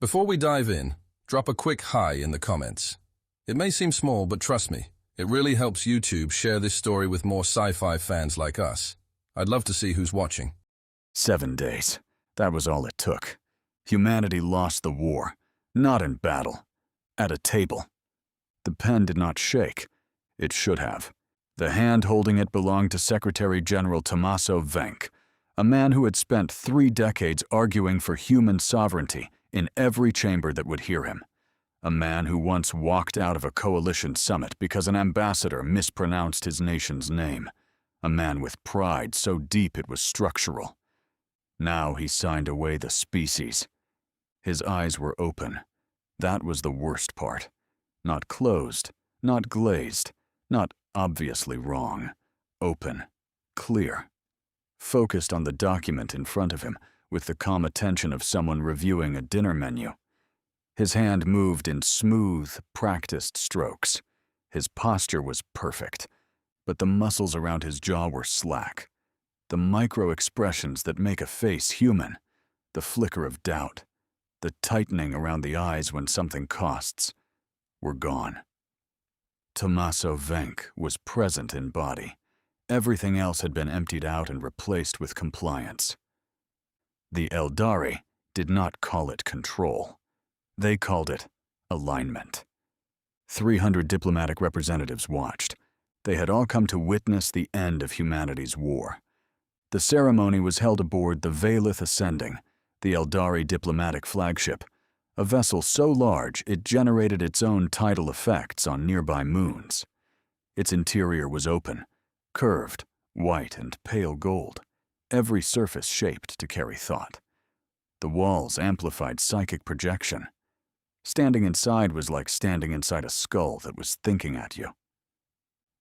Before we dive in, drop a quick hi in the comments. It may seem small, but trust me, it really helps YouTube share this story with more sci-fi fans like us. I'd love to see who's watching. 7 days. That was all it took. Humanity lost the war, not in battle, at a table. The pen did not shake. It should have. The hand holding it belonged to Secretary General Tommaso Venk, a man who had spent 3 decades arguing for human sovereignty in every chamber that would hear him. A man who once walked out of a coalition summit because an ambassador mispronounced his nation's name. A man with pride so deep it was structural. Now he signed away the species. His eyes were open. That was the worst part. Not closed, not glazed, not obviously wrong. Open, clear. Focused on the document in front of him with the calm attention of someone reviewing a dinner menu. His hand moved in smooth, practiced strokes. His posture was perfect, but the muscles around his jaw were slack. The micro-expressions that make a face human, the flicker of doubt, the tightening around the eyes when something costs, were gone. Tommaso Venk was present in body. Everything else had been emptied out and replaced with compliance. The Eldari did not call it control. They called it alignment. 300 diplomatic representatives watched. They had all come to witness the end of humanity's war. The ceremony was held aboard the Valith Ascending, the Eldari diplomatic flagship, a vessel so large it generated its own tidal effects on nearby moons. Its interior was open, curved, white and pale gold, every surface shaped to carry thought. The walls amplified psychic projection. Standing inside was like standing inside a skull that was thinking at you.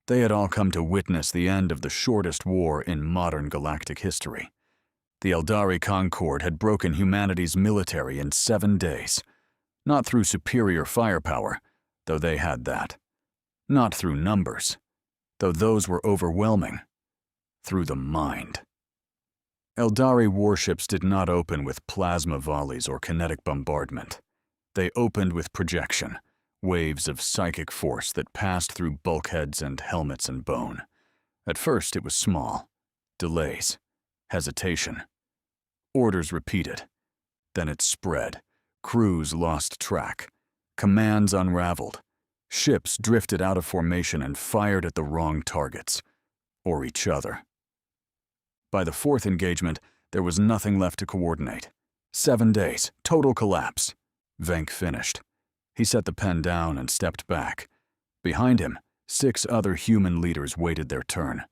They had all come to witness the end of the shortest war in modern galactic history. The Eldari Concord had broken humanity's military in 7 days, not through superior firepower, though they had that. Not through numbers, though those were overwhelming. Through the mind. Eldari warships did not open with plasma volleys or kinetic bombardment. They opened with projection, waves of psychic force that passed through bulkheads and helmets and bone. At first it was small. Delays. Hesitation. Orders repeated. Then it spread. Crews lost track. Commands unraveled. Ships drifted out of formation and fired at the wrong targets. Or each other. By the 4th engagement, there was nothing left to coordinate. 7 days. Total collapse. Venk finished. He set the pen down and stepped back. Behind him, 6 other human leaders waited their turn.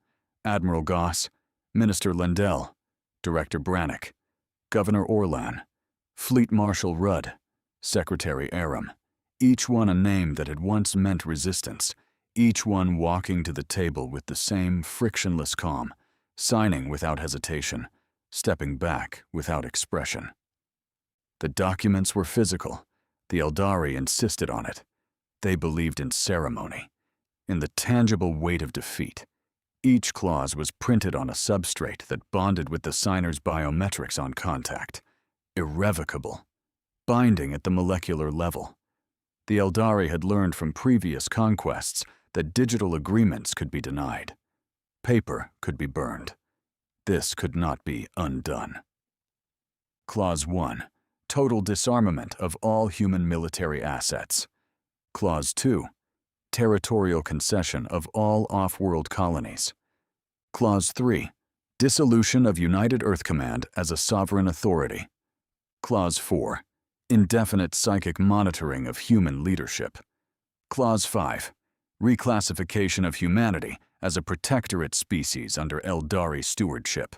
Admiral Goss, Minister Lendell, Director Brannick, Governor Orlan, Fleet Marshal Rudd, Secretary Aram, each one a name that had once meant resistance, each one walking to the table with the same frictionless calm, signing without hesitation, stepping back without expression. The documents were physical. The Eldari insisted on it. They believed in ceremony, in the tangible weight of defeat. Each clause was printed on a substrate that bonded with the signer's biometrics on contact. Irrevocable. Binding at the molecular level. The Eldari had learned from previous conquests that digital agreements could be denied. Paper could be burned. This could not be undone. Clause 1. Total disarmament of all human military assets. Clause 2. Territorial concession of all off-world colonies. Clause 3. Dissolution of United Earth Command as a sovereign authority. Clause 4. Indefinite psychic monitoring of human leadership. Clause 5. Reclassification of humanity as a protectorate species under Eldari stewardship.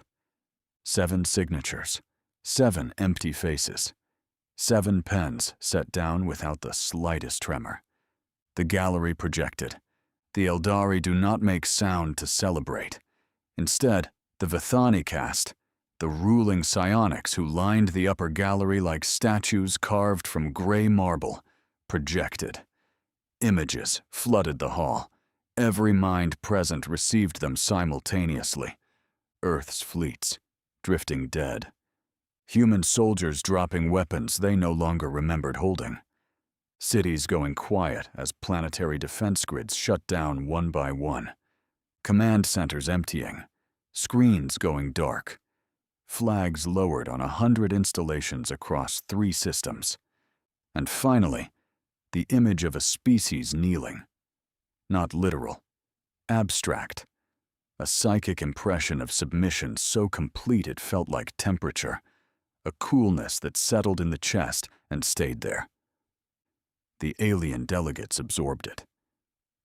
7 signatures. 7 empty faces. 7 pens set down without the slightest tremor. The gallery projected. The Eldari do not make sound to celebrate. Instead, the Vithani caste, the ruling psionics who lined the upper gallery like statues carved from gray marble, projected. Images flooded the hall. Every mind present received them simultaneously. Earth's fleets, drifting dead. Human soldiers dropping weapons they no longer remembered holding. Cities going quiet as planetary defense grids shut down one by one. Command centers emptying. Screens going dark. Flags lowered on 100 installations across 3 systems. And finally, the image of a species kneeling. Not literal. Abstract. A psychic impression of submission so complete it felt like temperature. A coolness that settled in the chest and stayed there. The alien delegates absorbed it.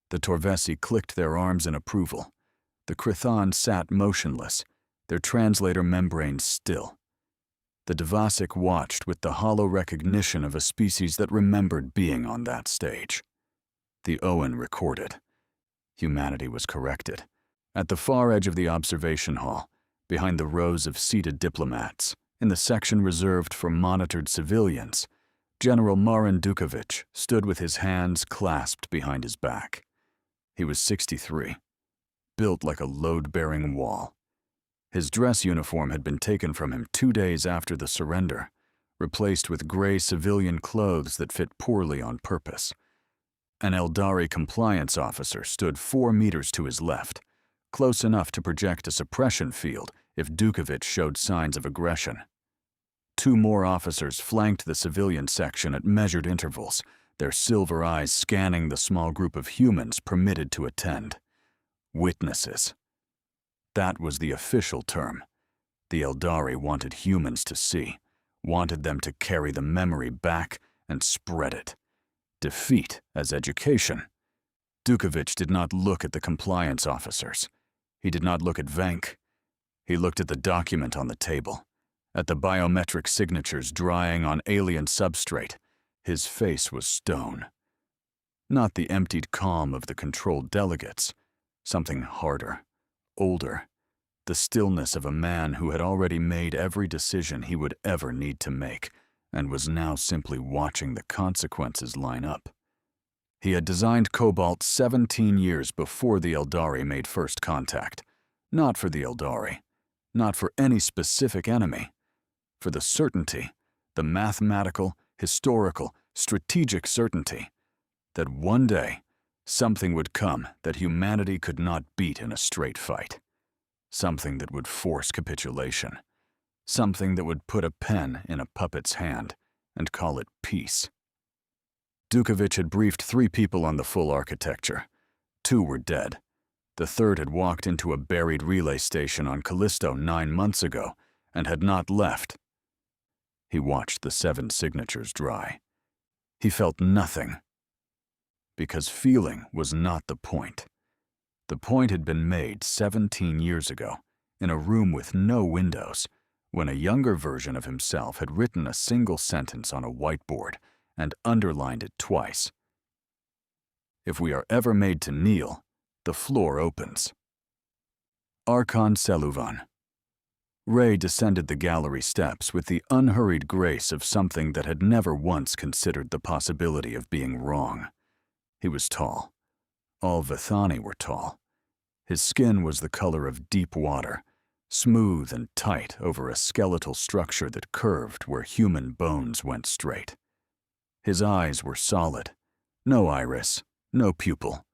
The Torvesi clicked their arms in approval. The Chthon sat motionless, their translator membranes still. The Devasic watched with the hollow recognition of a species that remembered being on that stage. The Owen recorded. Humanity was corrected. At the far edge of the observation hall, behind the rows of seated diplomats, in the section reserved for monitored civilians, General Marin Dukovic stood with his hands clasped behind his back. He was 63, built like a load-bearing wall. His dress uniform had been taken from him 2 days after the surrender, replaced with gray civilian clothes that fit poorly on purpose. An Eldari compliance officer stood 4 meters to his left, close enough to project a suppression field if Dukovic showed signs of aggression. 2 more officers flanked the civilian section at measured intervals, their silver eyes scanning the small group of humans permitted to attend. Witnesses. That was the official term. The Eldari wanted humans to see, wanted them to carry the memory back and spread it. Defeat as education. Dukovic did not look at the compliance officers. He did not look at Venk. He looked at the document on the table, at the biometric signatures drying on alien substrate. His face was stone. Not the emptied calm of the controlled delegates. Something harder, older. The stillness of a man who had already made every decision he would ever need to make, and was now simply watching the consequences line up. He had designed COBALT 17 years before the Eldari made first contact. Not for the Eldari. Not for any specific enemy. For the certainty, the mathematical, historical, strategic certainty, that one day something would come that humanity could not beat in a straight fight. Something that would force capitulation. Something that would put a pen in a puppet's hand and call it peace. Dukovic had briefed 3 people on the full architecture. 2 were dead. The 3rd had walked into a buried relay station on Callisto 9 months ago and had not left. He watched the 7 signatures dry. He felt nothing. Because feeling was not the point. The point had been made 17 years ago, in a room with no windows, when a younger version of himself had written a single sentence on a whiteboard and underlined it twice. If we are ever made to kneel, the floor opens. Archon Seluvan. Ray descended the gallery steps with the unhurried grace of something that had never once considered the possibility of being wrong. He was tall. All Vithani were tall. His skin was the color of deep water, smooth and tight over a skeletal structure that curved where human bones went straight. His eyes were solid. No iris, no pupil,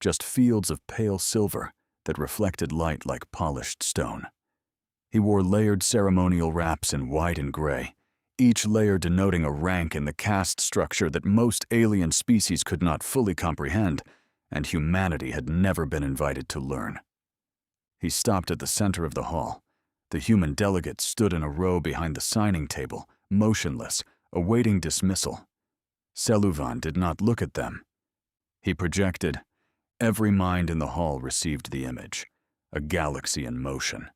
just fields of pale silver that reflected light like polished stone. He wore layered ceremonial wraps in white and gray, each layer denoting a rank in the caste structure that most alien species could not fully comprehend, and humanity had never been invited to learn. He stopped at the center of the hall. The human delegates stood in a row behind the signing table, motionless, awaiting dismissal. Seluvan did not look at them. He projected. Every mind in the hall received the image, a galaxy in motion,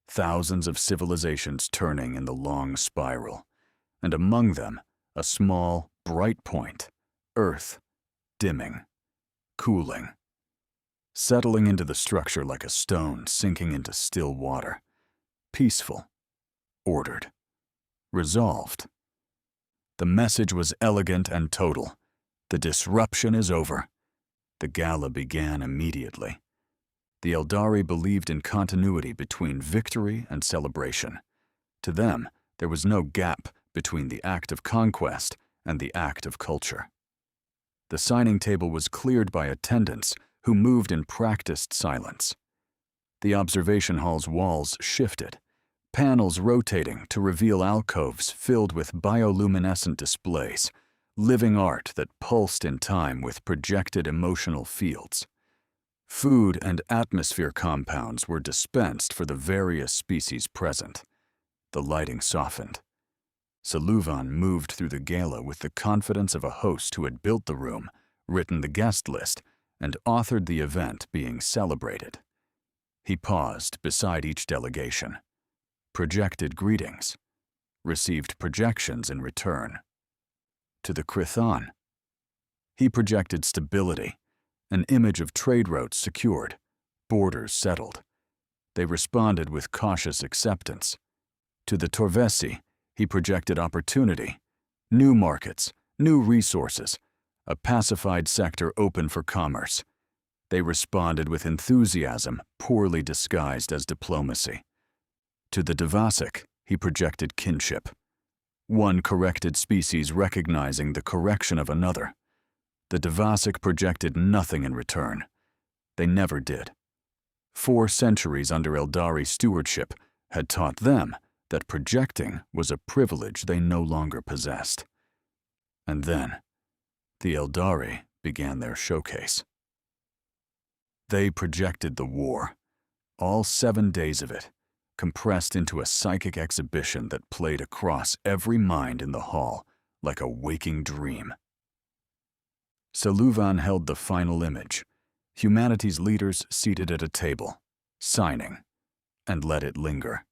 thousands of civilizations turning in the long spiral, and among them, a small, bright point, Earth, dimming, cooling, settling into the structure like a stone sinking into still water, peaceful, ordered, resolved. The message was elegant and total. The disruption is over. The gala began immediately. The Eldari believed in continuity between victory and celebration. To them, There was no gap between the act of conquest and the act of culture. The signing table was cleared by attendants who moved in practiced silence. The observation hall's walls shifted, panels rotating to reveal alcoves filled with bioluminescent displays, living art that pulsed in time with projected emotional fields. Food and atmosphere compounds were dispensed for the various species present. The lighting softened. Saluvan moved through the gala with the confidence of a host who had built the room, written the guest list, and authored the event being celebrated. He paused beside each delegation, projected greetings, received projections in return. To the Krithan, he projected stability, an image of trade routes secured, borders settled. They responded with cautious acceptance. To the Torvesi, he projected opportunity, new markets, new resources, a pacified sector open for commerce. They responded with enthusiasm, poorly disguised as diplomacy. To the Devasik, he projected kinship, one corrected species recognizing the correction of another. The Devasik projected nothing in return. They never did. 4 centuries under Eldari stewardship had taught them that projecting was a privilege they no longer possessed. And then, the Eldari began their showcase. They projected the war, all 7 days of it, compressed into a psychic exhibition that played across every mind in the hall like a waking dream. Saluvan held the final image, humanity's leaders seated at a table, signing, and let it linger.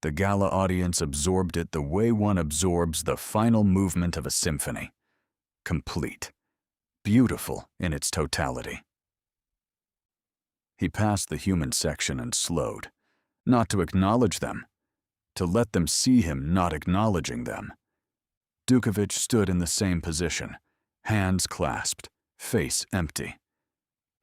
The gala audience absorbed it the way one absorbs the final movement of a symphony, complete, beautiful in its totality. He passed the human section and slowed, not to acknowledge them, to let them see him not acknowledging them. Dukovich stood in the same position, hands clasped, face empty.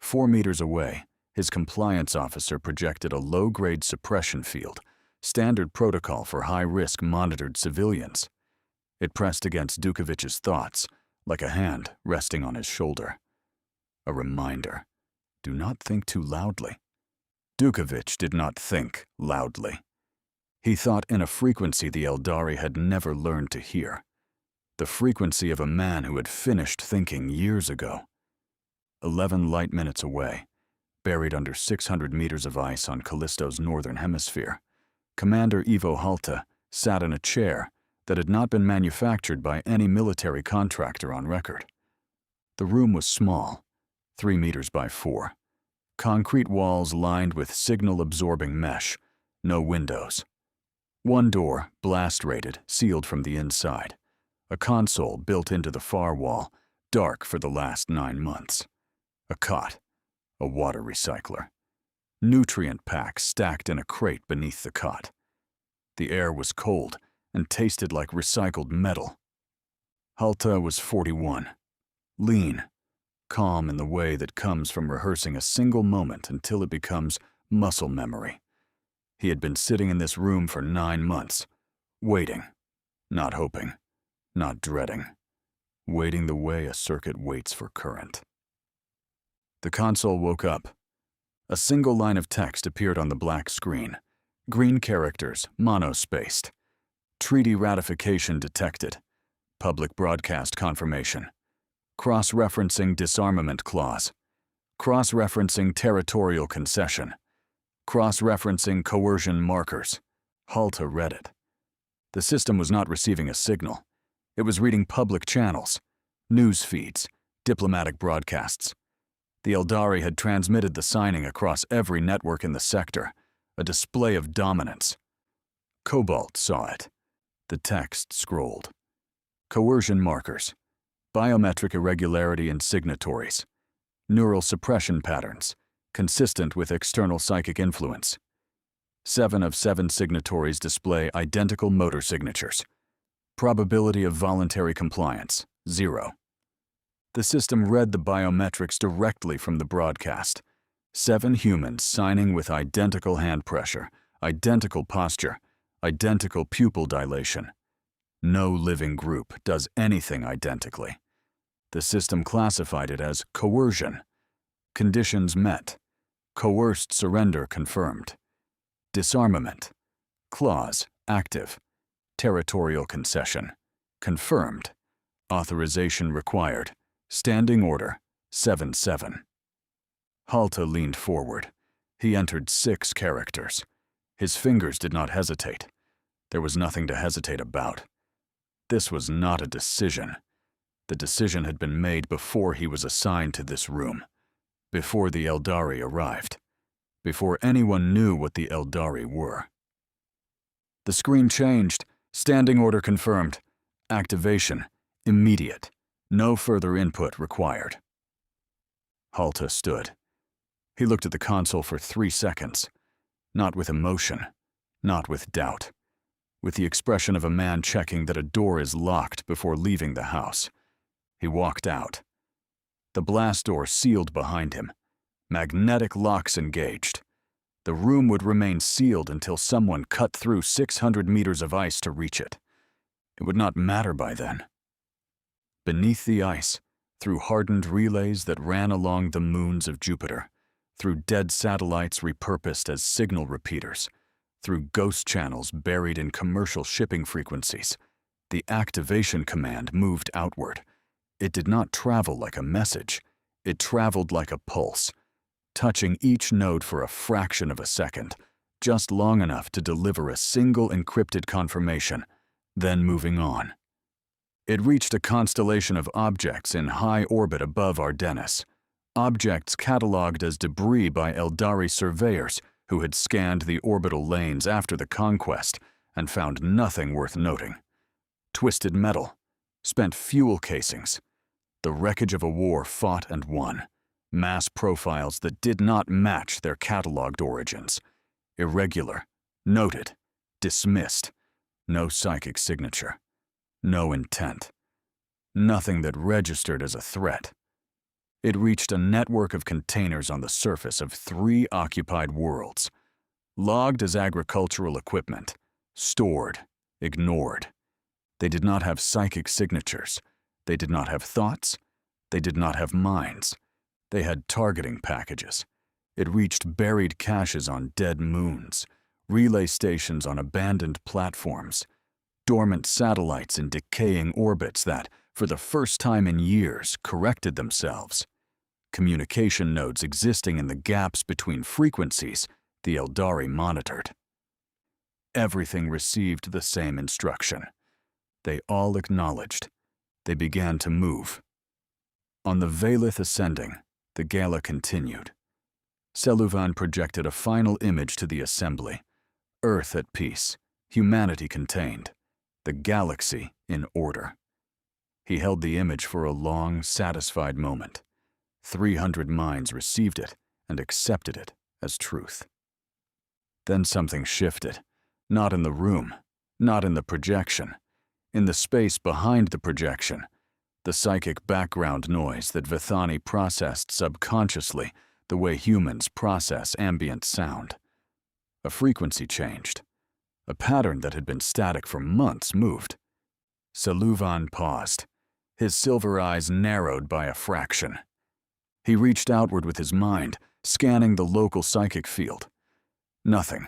4 meters away, his compliance officer projected a low-grade suppression field, standard protocol for high-risk monitored civilians. It pressed against Dukovich's thoughts, like a hand resting on his shoulder. A reminder. Do not think too loudly. Dukovich did not think loudly. He thought in a frequency the Eldari had never learned to hear. The frequency of a man who had finished thinking years ago. 11 light minutes away, buried under 600 meters of ice on Callisto's northern hemisphere, Commander Ivo Halta sat in a chair that had not been manufactured by any military contractor on record. The room was small, 3 meters by 4. Concrete walls lined with signal-absorbing mesh, no windows. 1 door, blast-rated, sealed from the inside. A console built into the far wall, dark for the last 9 months. A cot, a water recycler. Nutrient packs stacked in a crate beneath the cot. The air was cold and tasted like recycled metal. Halta was 41, lean, calm in the way that comes from rehearsing a single moment until it becomes muscle memory. He had been sitting in this room for 9 months, waiting, not hoping, not dreading, waiting the way a circuit waits for current. The console woke up. A single line of text appeared on the black screen. Green characters, monospaced. Treaty ratification detected. Public broadcast confirmation. Cross-referencing disarmament clause. Cross-referencing territorial concession. Cross-referencing coercion markers. Halta read it. The system was not receiving a signal. It was reading public channels, news feeds, diplomatic broadcasts. The Eldari had transmitted the signing across every network in the sector, a display of dominance. COBALT saw it. The text scrolled. Coercion markers, biometric irregularity in signatories, neural suppression patterns, consistent with external psychic influence. 7 of 7 signatories display identical motor signatures. Probability of voluntary compliance, 0. The system read the biometrics directly from the broadcast. 7 humans signing with identical hand pressure, identical posture, Identical pupil dilation. No living group does anything identically. The system classified it as coercion. Conditions met. Coerced surrender confirmed. Disarmament. Clause active. Territorial concession confirmed. Authorization required. Standing order 7-7. Halta leaned forward. He entered 6 characters. His fingers did not hesitate. There was nothing to hesitate about. This was not a decision. The decision had been made before he was assigned to this room, before the Eldari arrived, before anyone knew what the Eldari were. The screen changed. Standing order confirmed. Activation immediate. No further input required. Halta stood. He looked at the console for 3 seconds, not with emotion, not with doubt, with the expression of a man checking that a door is locked before leaving the house. He walked out. The blast door sealed behind him. Magnetic locks engaged. The room would remain sealed until someone cut through 600 meters of ice to reach it. It would not matter by then. Beneath the ice, through hardened relays that ran along the moons of Jupiter, through dead satellites repurposed as signal repeaters, through ghost channels buried in commercial shipping frequencies, the activation command moved outward. It did not travel like a message. It traveled like a pulse, touching each node for a fraction of a second, just long enough to deliver a single encrypted confirmation, then moving on. It reached a constellation of objects in high orbit above Ardennis, objects cataloged as debris by Eldari surveyors who had scanned the orbital lanes after the conquest and found nothing worth noting. Twisted metal, spent fuel casings, the wreckage of a war fought and won, mass profiles that did not match their cataloged origins, irregular, noted, dismissed, no psychic signature, no intent, nothing that registered as a threat. It reached a network of containers on the surface of 3 occupied worlds, logged as agricultural equipment, stored, ignored. They did not have psychic signatures. They did not have thoughts. They did not have minds. They had targeting packages. It reached buried caches on dead moons, relay stations on abandoned platforms, dormant satellites in decaying orbits that, for the first time in years, corrected themselves, communication nodes existing in the gaps between frequencies the Eldari monitored. Everything received the same instruction. They all acknowledged. They began to move. On the Valith ascending, the gala continued. Seluvan projected a final image to the assembly. Earth at peace, humanity contained, the galaxy in order. He held the image for a long, satisfied moment. 300 minds received it and accepted it as truth. Then something shifted, not in the room, not in the projection, in the space behind the projection, the psychic background noise that Vithani processed subconsciously the way humans process ambient sound. A frequency changed. A pattern that had been static for months moved. Seluvan paused, his silver eyes narrowed by a fraction. He reached outward with his mind, scanning the local psychic field. Nothing.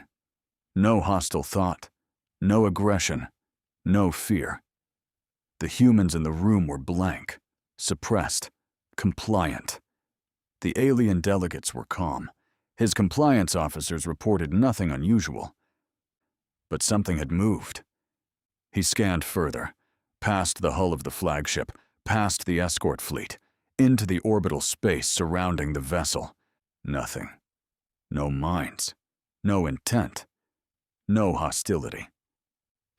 No hostile thought. No aggression. No fear. The humans in the room were blank, suppressed, compliant. The alien delegates were calm. His compliance officers reported nothing unusual. But something had moved. He scanned further, past the hull of the flagship, past the escort fleet, into the orbital space surrounding the vessel. Nothing. No minds. No intent. No hostility.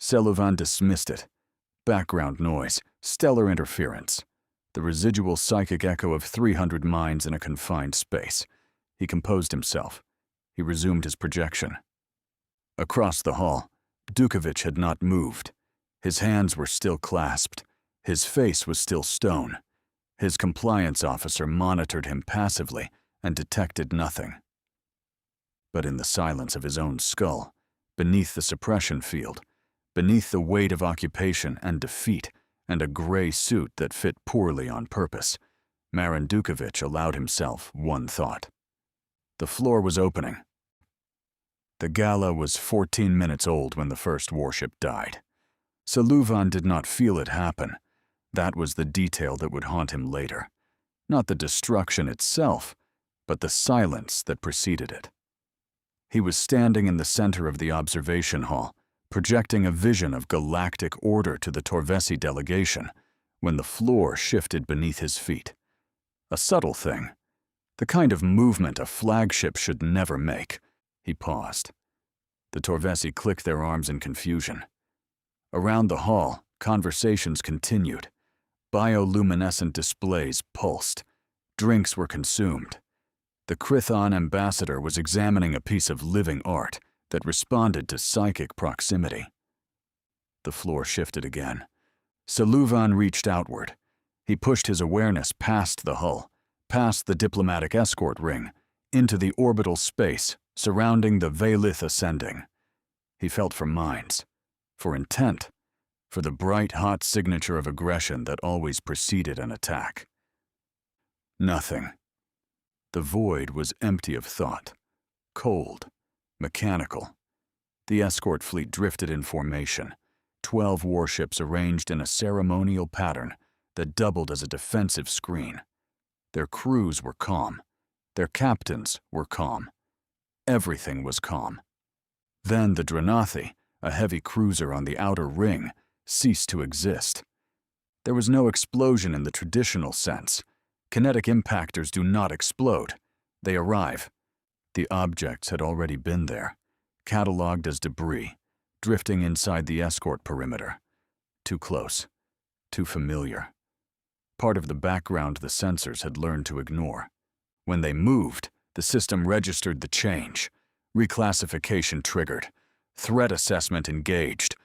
Seluvan dismissed it. Background noise, stellar interference, the residual psychic echo of 300 minds in a confined space. He composed himself. He resumed his projection. Across the hall, Dukovich had not moved. His hands were still clasped. His face was still stone. His compliance officer monitored him passively and detected nothing. But in the silence of his own skull, beneath the suppression field, beneath the weight of occupation and defeat and a gray suit that fit poorly on purpose, Marin Dukovich allowed himself one thought. The floor was opening. The Gala was 14 minutes old when the first warship died. Saluvan did not feel it happen. That was the detail that would haunt him later. Not the destruction itself, but the silence that preceded it. He was standing in the center of the observation hall, projecting a vision of galactic order to the Torvesi delegation, when the floor shifted beneath his feet. A subtle thing, the kind of movement a flagship should never make. He paused. The Torvesi clicked their arms in confusion. Around the hall, conversations continued. Bioluminescent displays pulsed. Drinks were consumed. The Krython ambassador was examining a piece of living art that responded to psychic proximity. The floor shifted again. Saluvan reached outward. He pushed his awareness past the hull, past the diplomatic escort ring, into the orbital space surrounding the Veilith ascending. He felt for minds, for intent, for the bright, hot signature of aggression that always preceded an attack. Nothing. The void was empty of thought, cold, mechanical. The escort fleet drifted in formation, 12 warships arranged in a ceremonial pattern that doubled as a defensive screen. Their crews were calm. Their captains were calm. Everything was calm. Then the Dranathi, a heavy cruiser on the outer ring, ceased to exist. There was no explosion in the traditional sense. Kinetic impactors do not explode. They arrive. The objects had already been there, catalogued as debris, drifting inside the escort perimeter. Too close. Too familiar. Part of the background the sensors had learned to ignore. When they moved, the system registered the change. Reclassification triggered. Threat assessment engaged.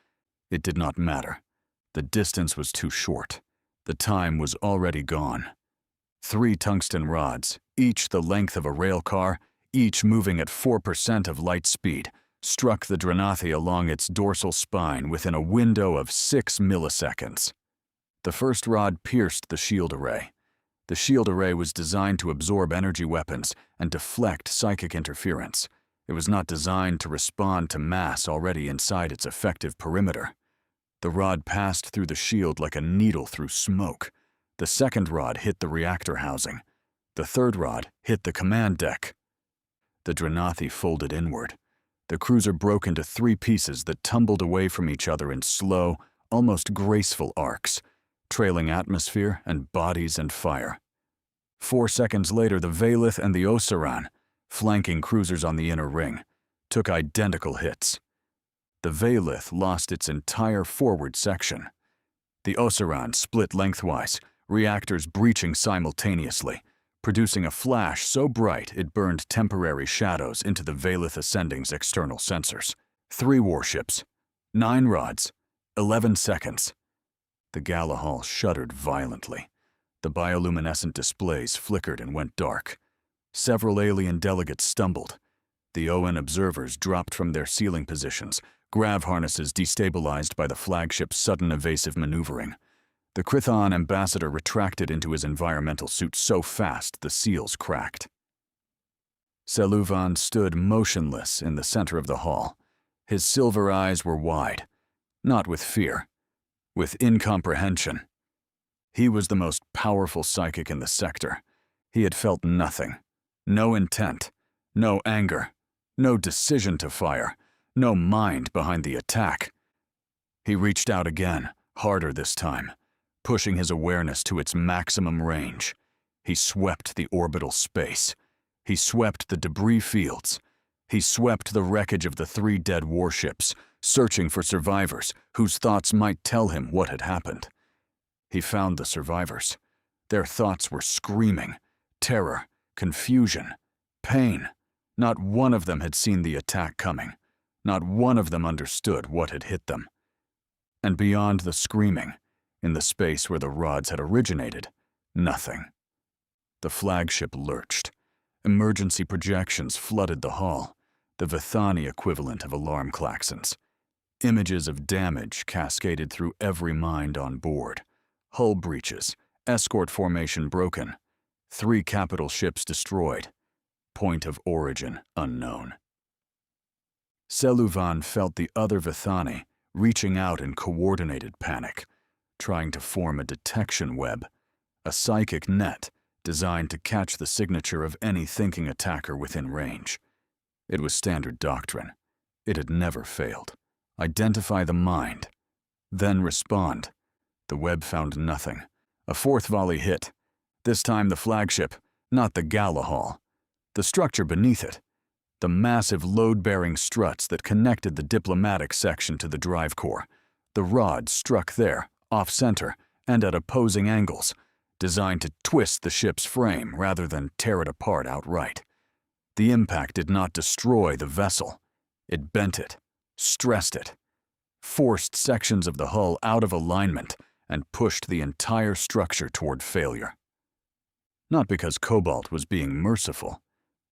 It did not matter. The distance was too short. The time was already gone. 3 tungsten rods, each the length of a rail car, each moving at 4% of light speed, struck the Dranathi along its dorsal spine within a window of 6 milliseconds. The first rod pierced the shield array. The shield array was designed to absorb energy weapons and deflect psychic interference. It was not designed to respond to mass already inside its effective perimeter. The rod passed through the shield like a needle through smoke. The second rod hit the reactor housing. The third rod hit the command deck. The Dranathi folded inward. The cruiser broke into 3 pieces that tumbled away from each other in slow, almost graceful arcs, trailing atmosphere and bodies and fire. 4 seconds later, the Veilith and the Oseran, flanking cruisers on the inner ring, took identical hits. The Veilith lost its entire forward section. The Oseran split lengthwise, reactors breaching simultaneously, producing a flash so bright it burned temporary shadows into the Veilith Ascending's external sensors. 3 warships, 9 rods, 11 seconds. The Gala Hall shuddered violently. The bioluminescent displays flickered and went dark. Several alien delegates stumbled. The ON observers dropped from their ceiling positions, grav harnesses destabilized by the flagship's sudden evasive maneuvering. The Krython ambassador retracted into his environmental suit so fast the seals cracked. Saluvan stood motionless in the center of the hall. His silver eyes were wide, not with fear, with incomprehension. He was the most powerful psychic in the sector. He had felt nothing, no intent, no anger, no decision to fire, no mind behind the attack. He reached out again, harder this time, pushing his awareness to its maximum range. He swept the orbital space. He swept the debris fields. He swept the wreckage of the 3 dead warships, searching for survivors whose thoughts might tell him what had happened. He found the survivors. Their thoughts were screaming, terror, confusion, pain. Not one of them had seen the attack coming. Not one of them understood what had hit them. And beyond the screaming, in the space where the rods had originated, nothing. The flagship lurched. Emergency projections flooded the hall. the Vithani equivalent of alarm klaxons. Images of damage cascaded through every mind on board. Hull breaches, escort formation broken, 3 capital ships destroyed, point of origin unknown. Seluvan felt the other Vithani reaching out in coordinated panic, trying to form a detection web, a psychic net designed to catch the signature of any thinking attacker within range. It was standard doctrine. It had never failed. Identify the mind, then respond. The web found nothing. A 4th volley hit. This time the flagship, not the gala hall. The structure beneath it. The massive load-bearing struts that connected the diplomatic section to the drive core. The rods struck there, off-center, and at opposing angles, designed to twist the ship's frame rather than tear it apart outright. The impact did not destroy the vessel. It bent it, stressed it, forced sections of the hull out of alignment, and pushed the entire structure toward failure. Not because COBALT was being merciful,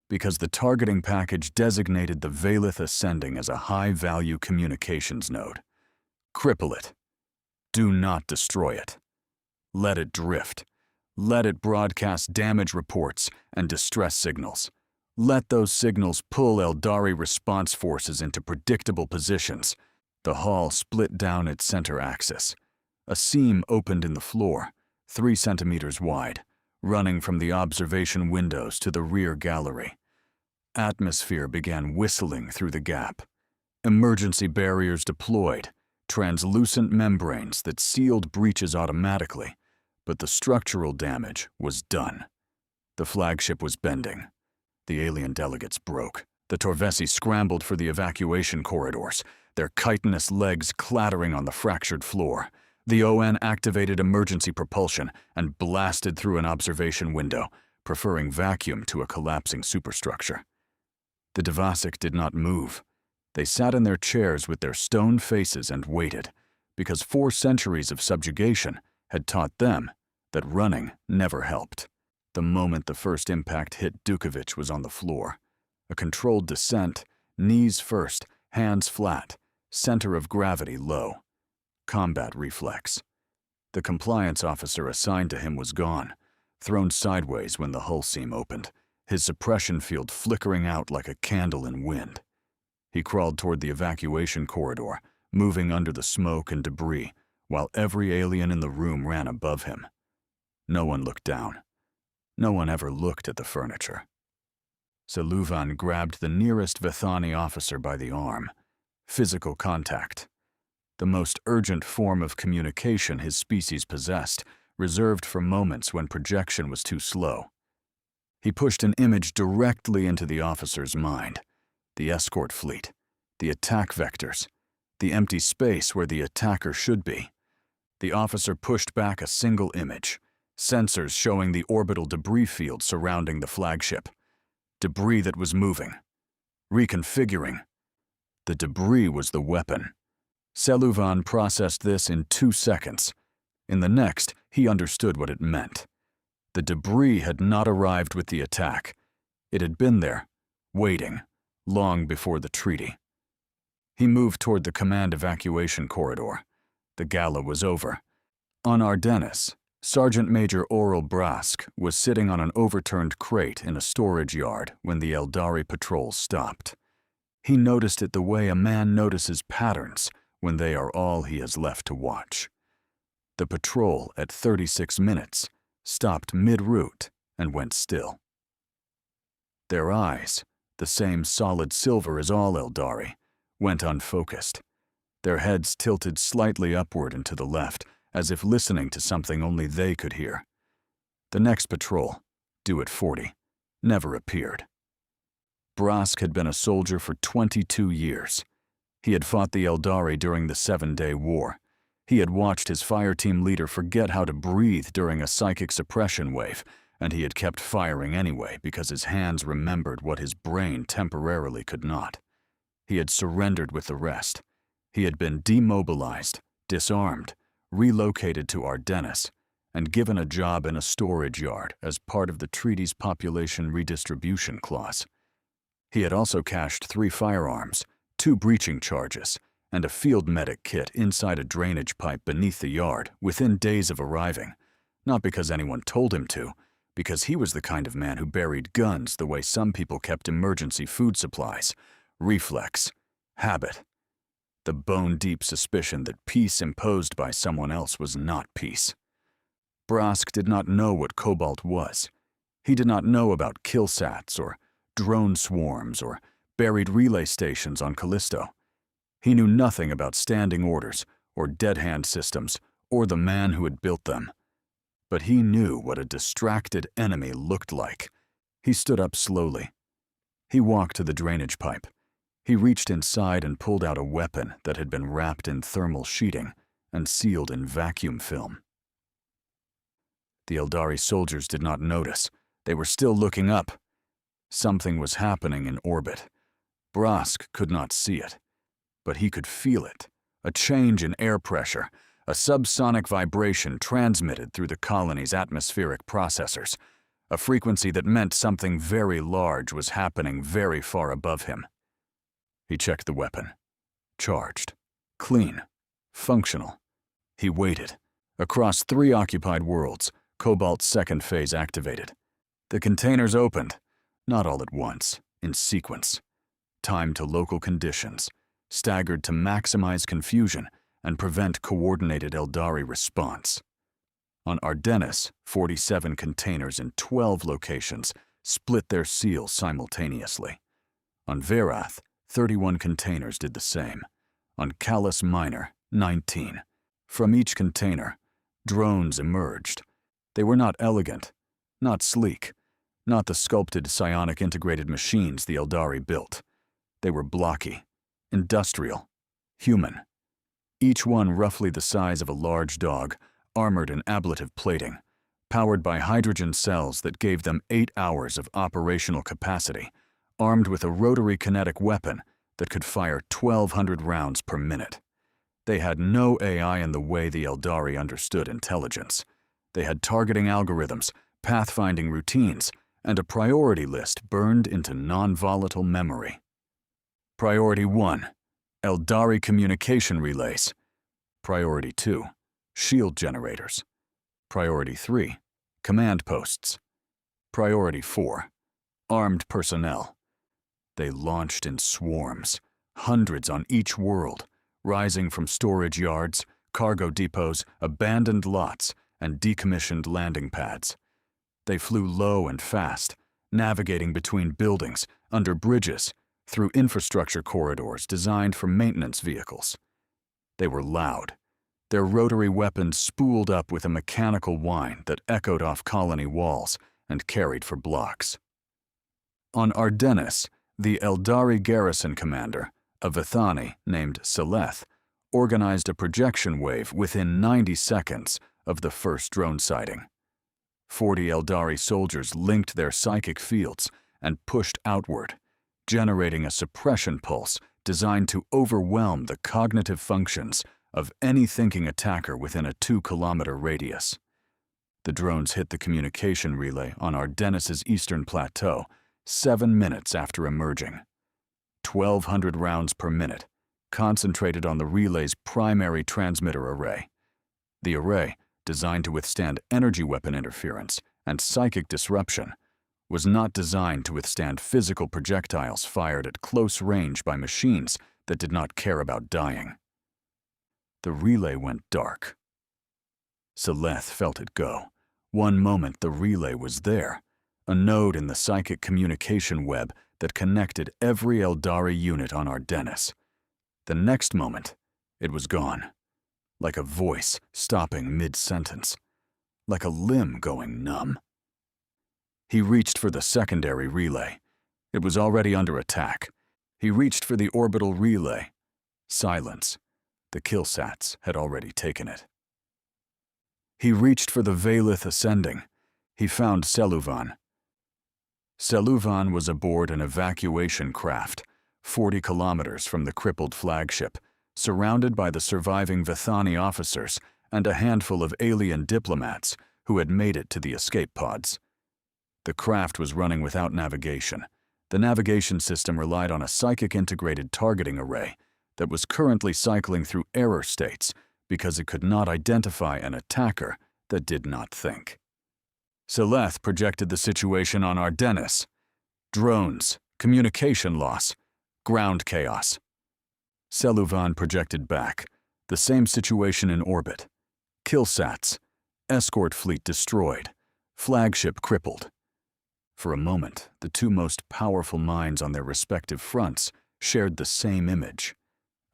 because the targeting package designated the Valith Ascending as a high-value communications node. Cripple it. Do not destroy it. Let it drift. Let it broadcast damage reports and distress signals. Let those signals pull Eldari response forces into predictable positions. The hull split down its center axis. A seam opened in the floor, 3 centimeters wide, running from the observation windows to the rear gallery. Atmosphere began whistling through the gap. Emergency barriers deployed, translucent membranes that sealed breaches automatically, but the structural damage was done. The flagship was bending. The alien delegates broke. The Torvesi scrambled for the evacuation corridors, their chitinous legs clattering on the fractured floor. The ON activated emergency propulsion and blasted through an observation window, preferring vacuum to a collapsing superstructure. The Devasik did not move. They sat in their chairs with their stone faces and waited, because 4 centuries of subjugation had taught them that running never helped. The moment the first impact hit, Dukovic was on the floor. A controlled descent, knees first, hands flat, center of gravity low. Combat reflex. The compliance officer assigned to him was gone, thrown sideways when the hull seam opened, his suppression field flickering out like a candle in wind. He crawled toward the evacuation corridor, moving under the smoke and debris, while every alien in the room ran above him. No one looked down. No one ever looked at the furniture. Seluvan grabbed the nearest Vithani officer by the arm. Physical contact. The most urgent form of communication his species possessed, reserved for moments when projection was too slow. He pushed an image directly into the officer's mind. The escort fleet, the attack vectors, the empty space where the attacker should be. The officer pushed back a single image, sensors showing the orbital debris field surrounding the flagship. Debris that was moving, reconfiguring. The debris was the weapon. Seluvan processed this in 2 seconds. In the next, he understood what it meant. The debris had not arrived with the attack. It had been there, waiting, long before the treaty. He moved toward the command evacuation corridor. The gala was over. On Ardennis, Sergeant Major Oral Brask was sitting on an overturned crate in a storage yard when the Eldari patrol stopped. He noticed it the way a man notices patterns when they are all he has left to watch. The patrol, at 36 minutes, stopped mid-route and went still. Their eyes, the same solid silver as all Eldari, went unfocused. Their heads tilted slightly upward and to the left, as if listening to something only they could hear. The next patrol, due at 40, never appeared. Brask had been a soldier for 22 years. He had fought the Eldari during the 7-Day War. He had watched his fire team leader forget how to breathe during a psychic suppression wave, and he had kept firing anyway because his hands remembered what his brain temporarily could not. He had surrendered with the rest. He had been demobilized, disarmed, relocated to Ardennis, and given a job in a storage yard as part of the treaty's population redistribution clause. He had also cached 3 firearms, 2 breaching charges, and a field medic kit inside a drainage pipe beneath the yard within days of arriving, not because anyone told him to, because he was the kind of man who buried guns the way some people kept emergency food supplies. Reflex. Habit. The bone-deep suspicion that peace imposed by someone else was not peace. Brask did not know what COBALT was. He did not know about killsats or drone swarms or buried relay stations on Callisto. He knew nothing about standing orders or dead-hand systems or the man who had built them. But he knew what a distracted enemy looked like. He stood up slowly. He walked to the drainage pipe. He reached inside and pulled out a weapon that had been wrapped in thermal sheeting and sealed in vacuum film. The Eldari soldiers did not notice. They were still looking up. Something was happening in orbit. Brask could not see it, but he could feel it. A change in air pressure, a subsonic vibration transmitted through the colony's atmospheric processors, a frequency that meant something very large was happening very far above him. He checked the weapon. Charged. Clean. Functional. He waited. Across 3 occupied worlds, COBALT's second phase activated. The containers opened, not all at once, in sequence. Timed to local conditions, staggered to maximize confusion and prevent coordinated Eldari response. On Ardennis, 47 containers in 12 locations split their seals simultaneously. On Verath, 31 containers did the same. On Callus Minor, 19. From each container, drones emerged. They were not elegant, not sleek, not the sculpted psionic integrated machines the Eldari built. They were blocky, industrial, human. Each one roughly the size of a large dog, armored in ablative plating, powered by hydrogen cells that gave them 8 hours of operational capacity, armed with a rotary kinetic weapon that could fire 1,200 rounds per minute. They had no AI in the way the Eldari understood intelligence. They had targeting algorithms, pathfinding routines, and a priority list burned into non-volatile memory. Priority 1, Eldari communication relays. Priority 2, shield generators. Priority 3, command posts. Priority 4, armed personnel. They launched in swarms, hundreds on each world, rising from storage yards, cargo depots, abandoned lots, and decommissioned landing pads. They flew low and fast, navigating between buildings, under bridges, through infrastructure corridors designed for maintenance vehicles. They were loud. Their rotary weapons spooled up with a mechanical whine that echoed off colony walls and carried for blocks. On Ardennis, the Eldari garrison commander, a Vithani named Seleth, organized a projection wave within 90 seconds of the first drone sighting. 40 Eldari soldiers linked their psychic fields and pushed outward, generating a suppression pulse designed to overwhelm the cognitive functions of any thinking attacker within a 2-kilometer radius. The drones hit the communication relay on Ardennis's eastern plateau 7 minutes after emerging. 1,200 rounds per minute, concentrated on the relay's primary transmitter array. The array, designed to withstand energy weapon interference and psychic disruption, was not designed to withstand physical projectiles fired at close range by machines that did not care about dying. The relay went dark. Seleth felt it go. One moment the relay was there, a node in the psychic communication web that connected every Eldari unit on Ardennis. The next moment, it was gone, like a voice stopping mid-sentence, like a limb going numb. He reached for the secondary relay. It was already under attack. He reached for the orbital relay. Silence. The killsats had already taken it. He reached for the Valith ascending. He found Seluvan. Seluvan was aboard an evacuation craft, 40 kilometers from the crippled flagship, surrounded by the surviving Vithani officers and a handful of alien diplomats who had made it to the escape pods. The craft was running without navigation. The navigation system relied on a psychic integrated targeting array that was currently cycling through error states because it could not identify an attacker that did not think. Seleth projected the situation on Ardennis. Drones, communication loss, ground chaos. Seluvan projected back, the same situation in orbit. Killsats, escort fleet destroyed, flagship crippled. For a moment, the two most powerful minds on their respective fronts shared the same image,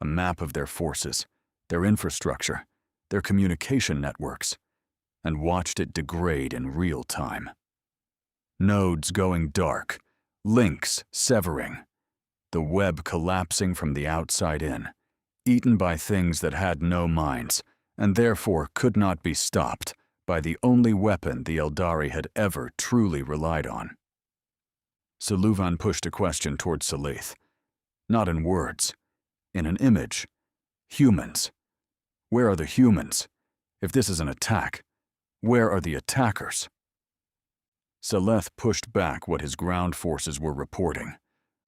a map of their forces, their infrastructure, their communication networks, and watched it degrade in real time. Nodes going dark, links severing, the web collapsing from the outside in, eaten by things that had no minds, and therefore could not be stopped by the only weapon the Eldari had ever truly relied on. Seluvan pushed a question toward Seleth, not in words, in an image. Humans. Where are the humans? If this is an attack, where are the attackers? Seleth pushed back what his ground forces were reporting.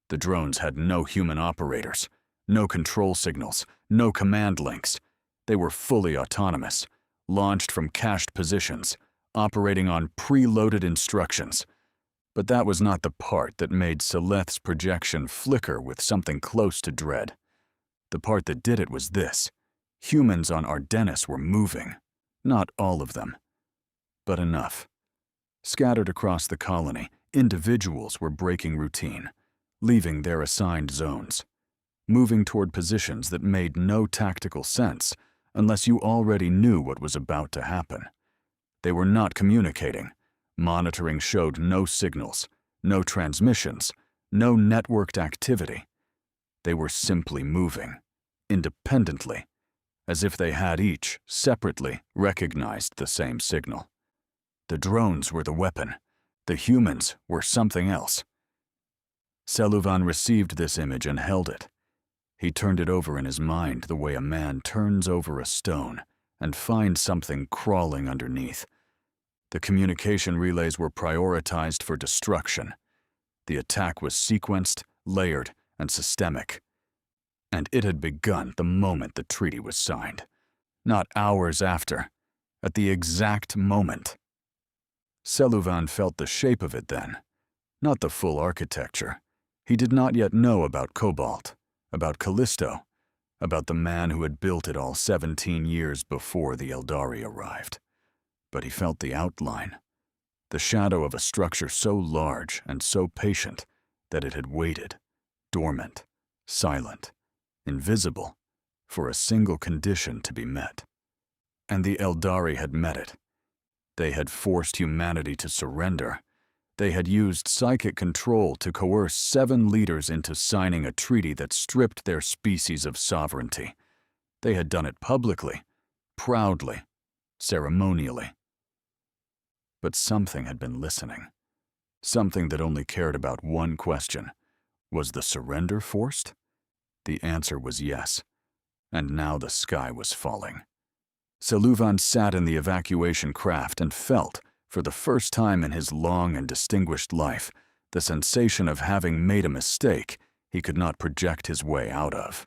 The drones had no human operators, no control signals, no command links. They were fully autonomous, launched from cached positions, operating on preloaded instructions. But that was not the part that made Seleth's projection flicker with something close to dread. The part that did it was this. Humans on Ardennis were moving. Not all of them, but enough. Scattered across the colony, individuals were breaking routine, leaving their assigned zones, moving toward positions that made no tactical sense unless you already knew what was about to happen. They were not communicating. Monitoring showed no signals, no transmissions, no networked activity. They were simply moving, independently, as if they had each, separately, recognized the same signal. The drones were the weapon. The humans were something else. Seluvan received this image and held it. He turned it over in his mind the way a man turns over a stone and finds something crawling underneath. The communication relays were prioritized for destruction. The attack was sequenced, layered, and systemic. And it had begun the moment the treaty was signed. Not hours after, at the exact moment. Seluvan felt the shape of it then, not the full architecture. He did not yet know about COBALT, about Callisto, about the man who had built it all 17 years before the Eldari arrived. But he felt the outline, the shadow of a structure so large and so patient that it had waited, dormant, silent, invisible, for a single condition to be met. And the Eldari had met it. They had forced humanity to surrender. They had used psychic control to coerce 7 leaders into signing a treaty that stripped their species of sovereignty. They had done it publicly, proudly, ceremonially. But something had been listening. Something that only cared about one question. Was the surrender forced? The answer was yes. And now the sky was falling. Seluvan sat in the evacuation craft and felt, for the first time in his long and distinguished life, the sensation of having made a mistake he could not project his way out of.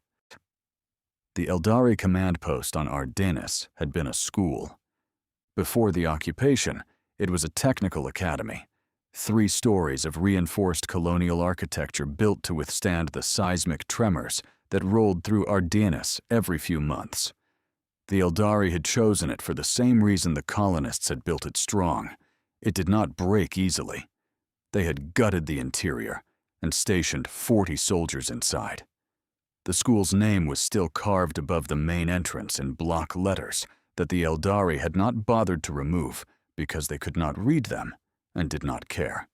The Eldari command post on Ardennis had been a school. Before the occupation, it was a technical academy, 3 stories of reinforced colonial architecture built to withstand the seismic tremors that rolled through Ardennis every few months. The Eldari had chosen it for the same reason the colonists had built it strong. It did not break easily. They had gutted the interior and stationed 40 soldiers inside. The school's name was still carved above the main entrance in block letters that the Eldari had not bothered to remove because they could not read them and did not care.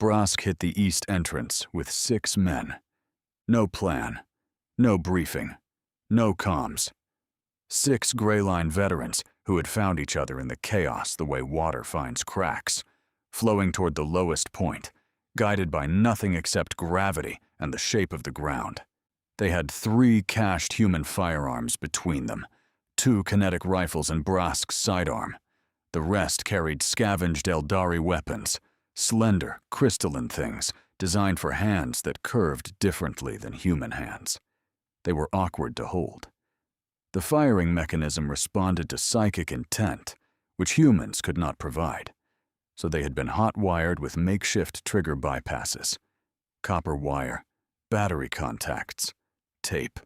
Brask hit the east entrance with 6 men. No plan, no briefing, no comms. 6 Grey Line veterans who had found each other in the chaos the way water finds cracks, flowing toward the lowest point, guided by nothing except gravity and the shape of the ground. They had 3 cached human firearms between them, 2 kinetic rifles and Brask's sidearm. The rest carried scavenged Eldari weapons, slender, crystalline things, designed for hands that curved differently than human hands. They were awkward to hold. The firing mechanism responded to psychic intent, which humans could not provide, so they had been hot-wired with makeshift trigger bypasses, copper wire, battery contacts, tape,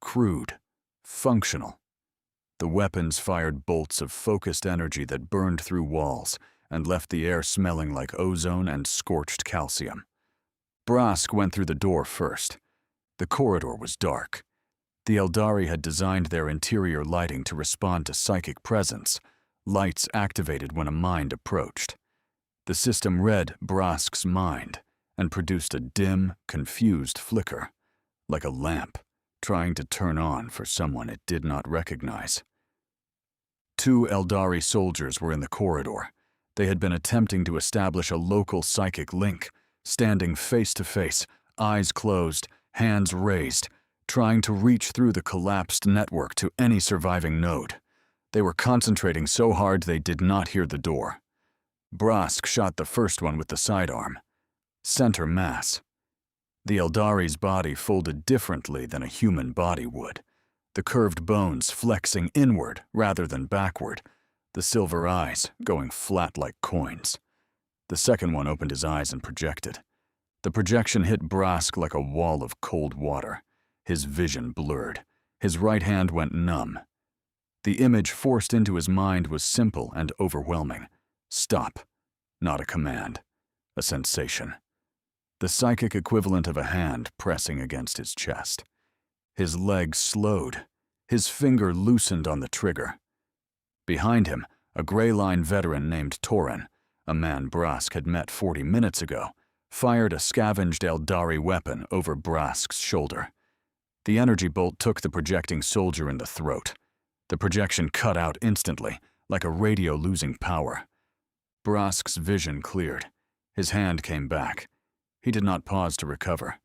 crude, functional. The weapons fired bolts of focused energy that burned through walls and left the air smelling like ozone and scorched calcium. Brask went through the door first. The corridor was dark. The Eldari had designed their interior lighting to respond to psychic presence, lights activated when a mind approached. The system read Brask's mind and produced a dim, confused flicker, like a lamp trying to turn on for someone it did not recognize. 2 Eldari soldiers were in the corridor. They had been attempting to establish a local psychic link, standing face to face, eyes closed, hands raised, trying to reach through the collapsed network to any surviving node. They were concentrating so hard they did not hear the door. Brask shot the first one with the sidearm. Center mass. The Eldari's body folded differently than a human body would, the curved bones flexing inward rather than backward, the silver eyes going flat like coins. The second one opened his eyes and projected. The projection hit Brask like a wall of cold water. His vision blurred. His right hand went numb. The image forced into his mind was simple and overwhelming. Stop. Not a command. A sensation. The psychic equivalent of a hand pressing against his chest. His legs slowed. His finger loosened on the trigger. Behind him, a Grey Line veteran named Torin, a man Brask had met 40 minutes ago, fired a scavenged Eldari weapon over Brask's shoulder. The energy bolt took the projecting soldier in the throat. The projection cut out instantly, like a radio losing power. Brask's vision cleared. His hand came back. He did not pause to recover.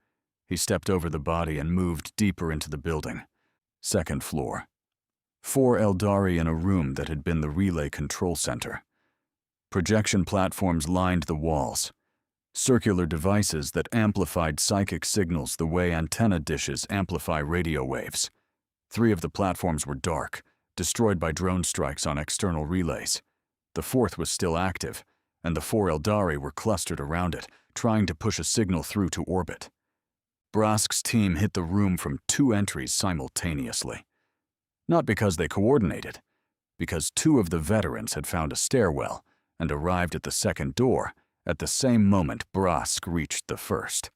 He stepped over the body and moved deeper into the building. Second floor. 4 Eldari in a room that had been the relay control center. Projection platforms lined the walls. Circular devices that amplified psychic signals the way antenna dishes amplify radio waves. 3 of the platforms were dark, destroyed by drone strikes on external relays. The 4th was still active, and the 4 Eldari were clustered around it, trying to push a signal through to orbit. Brask's team hit the room from 2 entries simultaneously. Not because they coordinated, because 2 of the veterans had found a stairwell and arrived at the second door at the same moment Brask reached the first.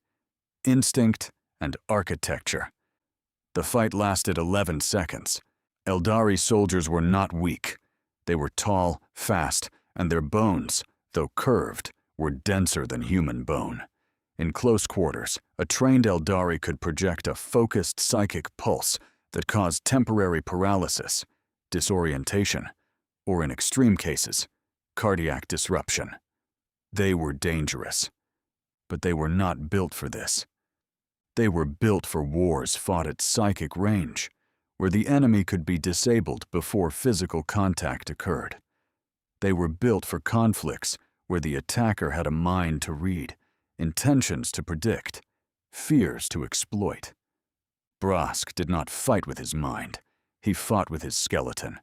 Instinct and architecture. The fight lasted 11 seconds. Eldari soldiers were not weak. They were tall, fast, and their bones, though curved, were denser than human bone. In close quarters, a trained Eldari could project a focused psychic pulse that caused temporary paralysis, disorientation, or in extreme cases, cardiac disruption. They were dangerous, but they were not built for this. They were built for wars fought at psychic range, where the enemy could be disabled before physical contact occurred. They were built for conflicts where the attacker had a mind to read, intentions to predict, fears to exploit. Brask did not fight with his mind. He fought with his skeleton.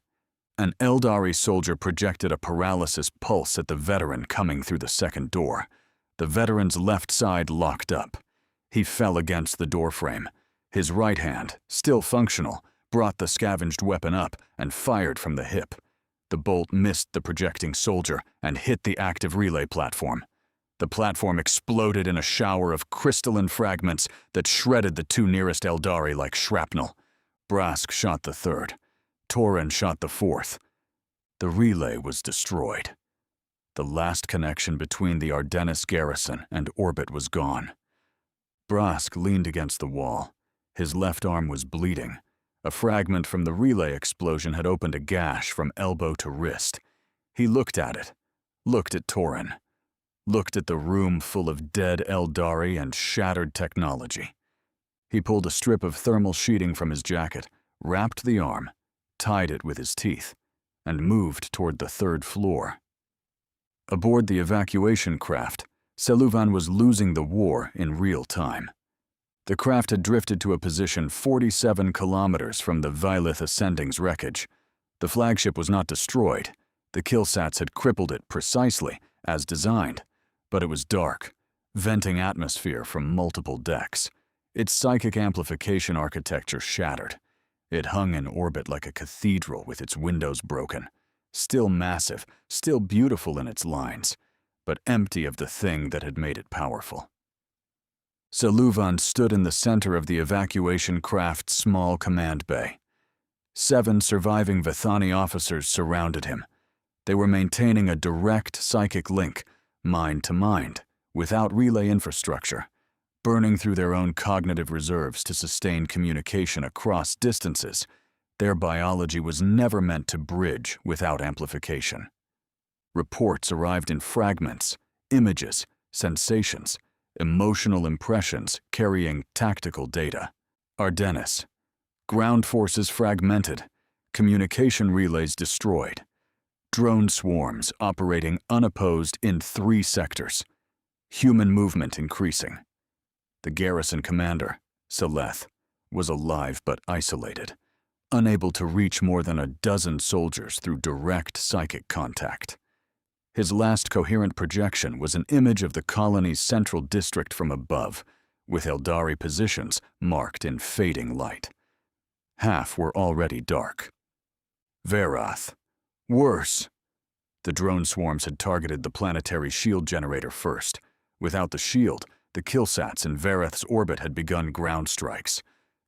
An Eldari soldier projected a paralysis pulse at the veteran coming through the second door. The veteran's left side locked up. He fell against the doorframe. His right hand, still functional, brought the scavenged weapon up and fired from the hip. The bolt missed the projecting soldier and hit the active relay platform. The platform exploded in a shower of crystalline fragments that shredded the 2 nearest Eldari like shrapnel. Brask shot the 3rd. Torin shot the 4th. The relay was destroyed. The last connection between the Ardennis garrison and orbit was gone. Brask leaned against the wall. His left arm was bleeding. A fragment from the relay explosion had opened a gash from elbow to wrist. He looked at it, looked at Torin, looked at the room full of dead Eldari and shattered technology. He pulled a strip of thermal sheeting from his jacket, wrapped the arm, tied it with his teeth, and moved toward the 3rd floor. Aboard the evacuation craft, Seluvan was losing the war in real time. The craft had drifted to a position 47 kilometers from the Vylith Ascending's wreckage. The flagship was not destroyed. The killsats had crippled it precisely as designed, but it was dark, venting atmosphere from multiple decks. Its psychic amplification architecture shattered. It hung in orbit like a cathedral with its windows broken, still massive, still beautiful in its lines, but empty of the thing that had made it powerful. Seluvan stood in the center of the evacuation craft's small command bay. 7 surviving Vithani officers surrounded him. They were maintaining a direct psychic link, mind to mind, without relay infrastructure, burning through their own cognitive reserves to sustain communication across distances. Their biology was never meant to bridge without amplification. Reports arrived in fragments, images, sensations, emotional impressions carrying tactical data. Ardennes. Ground forces fragmented, communication relays destroyed. Drone swarms operating unopposed in 3 sectors. Human movement increasing. The garrison commander, Seleth, was alive but isolated, unable to reach more than a dozen soldiers through direct psychic contact. His last coherent projection was an image of the colony's central district from above, with Eldari positions marked in fading light. Half were already dark. Verath. Worse. The drone swarms had targeted the planetary shield generator first. Without the shield, the killsats in Verath's orbit had begun ground strikes,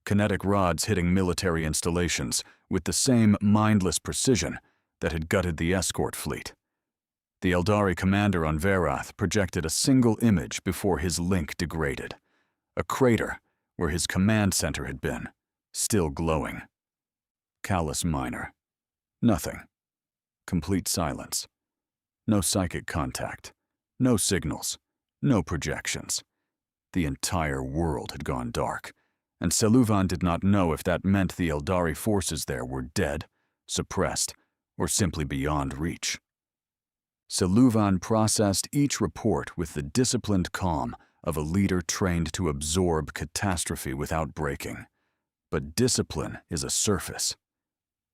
kinetic rods hitting military installations with the same mindless precision that had gutted the escort fleet. The Eldari commander on Verath projected a single image before his link degraded. A crater where his command center had been, still glowing. Callus Minor. Nothing. Complete silence. No psychic contact. No signals. No projections. The entire world had gone dark, and Seluvan did not know if that meant the Eldari forces there were dead, suppressed, or simply beyond reach. Seluvan processed each report with the disciplined calm of a leader trained to absorb catastrophe without breaking. But discipline is a surface.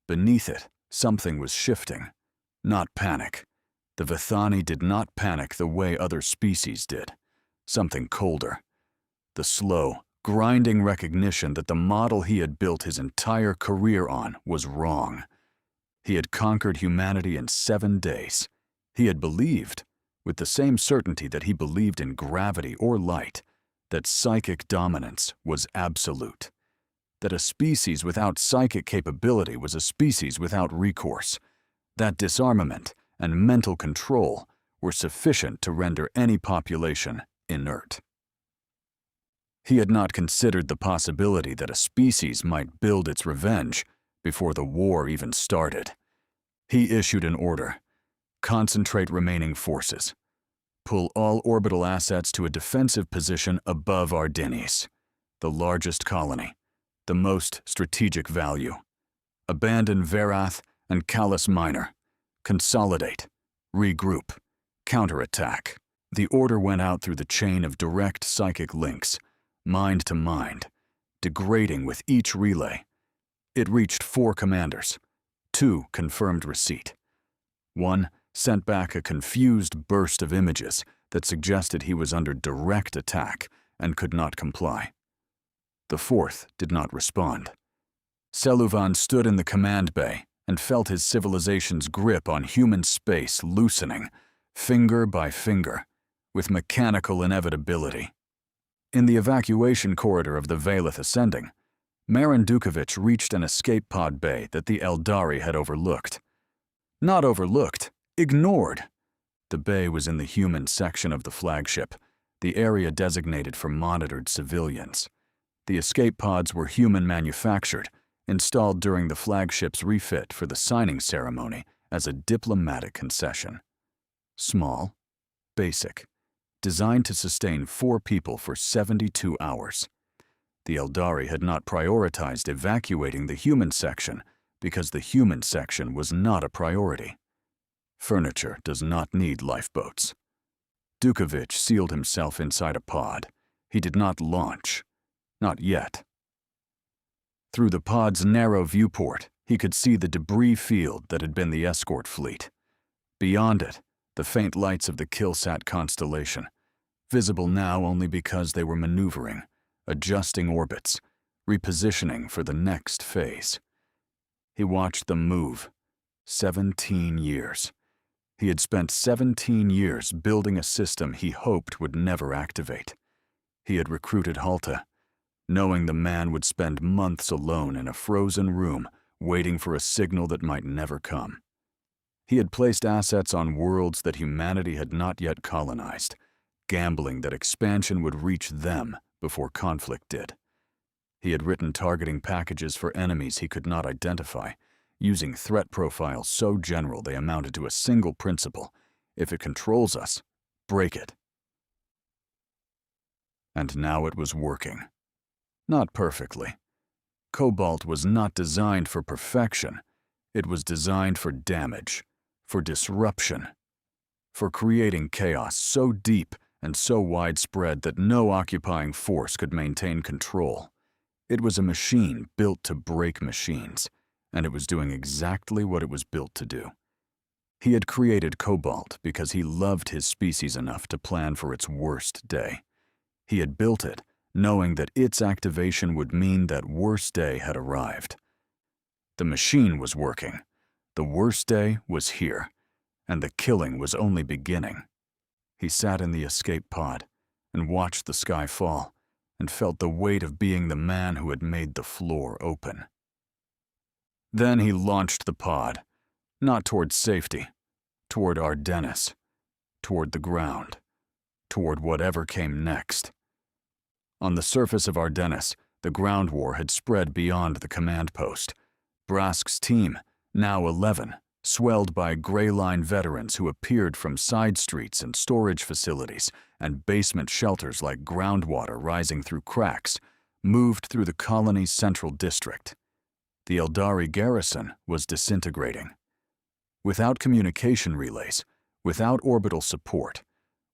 Beneath it, something was shifting. Not panic. The Vithani did not panic the way other species did. Something colder. The slow, grinding recognition that the model he had built his entire career on was wrong. He had conquered humanity in 7 days. He had believed, with the same certainty that he believed in gravity or light, that psychic dominance was absolute. That a species without psychic capability was a species without recourse. That disarmament and mental control were sufficient to render any population inert. He had not considered the possibility that a species might build its revenge before the war even started. He issued an order. Concentrate remaining forces. Pull all orbital assets to a defensive position above Ardennes, the largest colony, the most strategic value. Abandon Verath and Callus Minor. Consolidate. Regroup. Counterattack. The order went out through the chain of direct psychic links, mind to mind, degrading with each relay. It reached 4 commanders. 2 confirmed receipt. 1 sent back a confused burst of images that suggested he was under direct attack and could not comply. The 4th did not respond. Seluvan stood in the command bay and felt his civilization's grip on human space loosening, finger by finger, with mechanical inevitability. In the evacuation corridor of the Vylith Ascending, Marin Dukovich reached an escape pod bay that the Eldari had overlooked. Not overlooked, ignored. The bay was in the human section of the flagship, the area designated for monitored civilians. The escape pods were human-manufactured, installed during the flagship's refit for the signing ceremony as a diplomatic concession. Small, basic, designed to sustain 4 people for 72 hours. The Eldari had not prioritized evacuating the human section because the human section was not a priority. Furniture does not need lifeboats. Dukovich sealed himself inside a pod. He did not launch. Not yet. Through the pod's narrow viewport, he could see the debris field that had been the escort fleet. Beyond it, the faint lights of the Killsat constellation, visible now only because they were maneuvering, adjusting orbits, repositioning for the next phase. He watched them move. 17 years. He had spent 17 years building a system he hoped would never activate. He had recruited Halta, knowing the man would spend months alone in a frozen room waiting for a signal that might never come. He had placed assets on worlds that humanity had not yet colonized, gambling that expansion would reach them before conflict did. He had written targeting packages for enemies he could not identify, using threat profiles so general they amounted to a single principle: if it controls us, break it. And now it was working. Not perfectly. COBALT was not designed for perfection. It was designed for damage, for disruption, for creating chaos so deep and so widespread that no occupying force could maintain control. It was a machine built to break machines, and it was doing exactly what it was built to do. He had created COBALT because he loved his species enough to plan for its worst day. He had built it knowing that its activation would mean that worst day had arrived. The machine was working. The worst day was here, and the killing was only beginning. He sat in the escape pod and watched the sky fall and felt the weight of being the man who had made the floor open. Then he launched the pod, not toward safety, toward Ardennis, toward the ground, toward whatever came next. On the surface of Ardennis, the ground war had spread beyond the command post. Brask's team, now 11, swelled by Grey Line veterans who appeared from side streets and storage facilities and basement shelters like groundwater rising through cracks, moved through the colony's central district. The Eldari garrison was disintegrating. Without communication relays, without orbital support,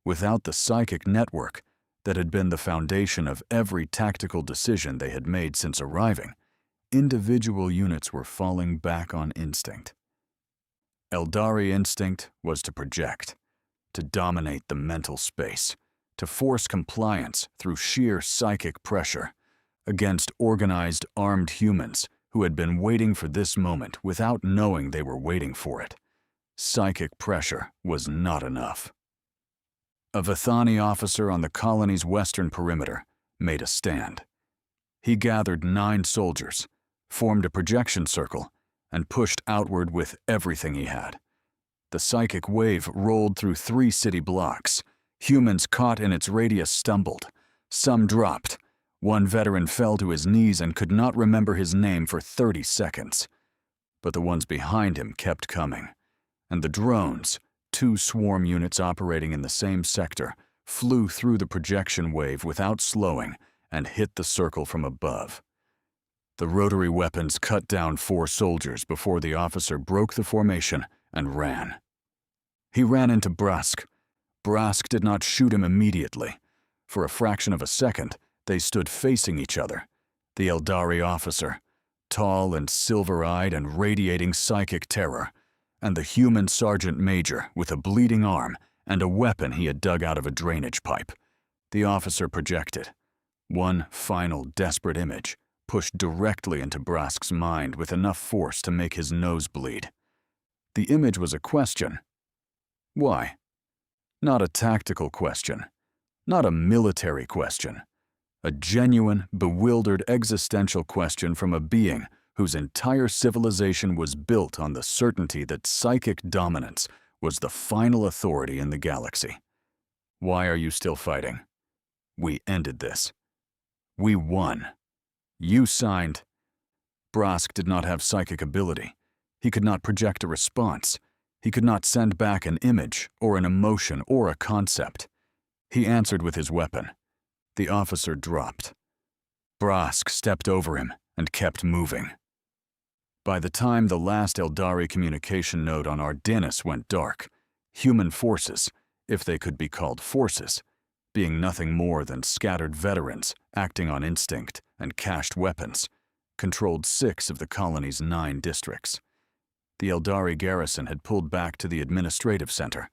without the psychic network that had been the foundation of every tactical decision they had made since arriving, individual units were falling back on instinct. Eldari instinct was to project, to dominate the mental space, to force compliance through sheer psychic pressure against organized, armed humans who had been waiting for this moment without knowing they were waiting for it. Psychic pressure was not enough. A Vithani officer on the colony's western perimeter made a stand. He gathered 9 soldiers, formed a projection circle, and pushed outward with everything he had. The psychic wave rolled through 3 city blocks. Humans caught in its radius stumbled. Some dropped. One veteran fell to his knees and could not remember his name for 30 seconds. But the ones behind him kept coming. And the drones, 2 swarm units operating in the same sector, flew through the projection wave without slowing and hit the circle from above. The rotary weapons cut down 4 soldiers before the officer broke the formation and ran. He ran into Brask. Brask did not shoot him immediately. For a fraction of a second, they stood facing each other. The Eldari officer, tall and silver-eyed and radiating psychic terror, and the human sergeant major with a bleeding arm and a weapon he had dug out of a drainage pipe. The officer projected. One final desperate image pushed directly into Brask's mind with enough force to make his nose bleed. The image was a question. Why? Not a tactical question. Not a military question. A genuine, bewildered existential question from a being whose entire civilization was built on the certainty that psychic dominance was the final authority in the galaxy. Why are you still fighting? We ended this. We won. You signed. Brask did not have psychic ability. He could not project a response. He could not send back an image or an emotion or a concept. He answered with his weapon. The officer dropped. Brask stepped over him and kept moving. By the time the last Eldari communication node on Ardennis went dark, human forces, if they could be called forces, being nothing more than scattered veterans acting on instinct and cached weapons, controlled 6 of the colony's 9 districts. The Eldari garrison had pulled back to the administrative center,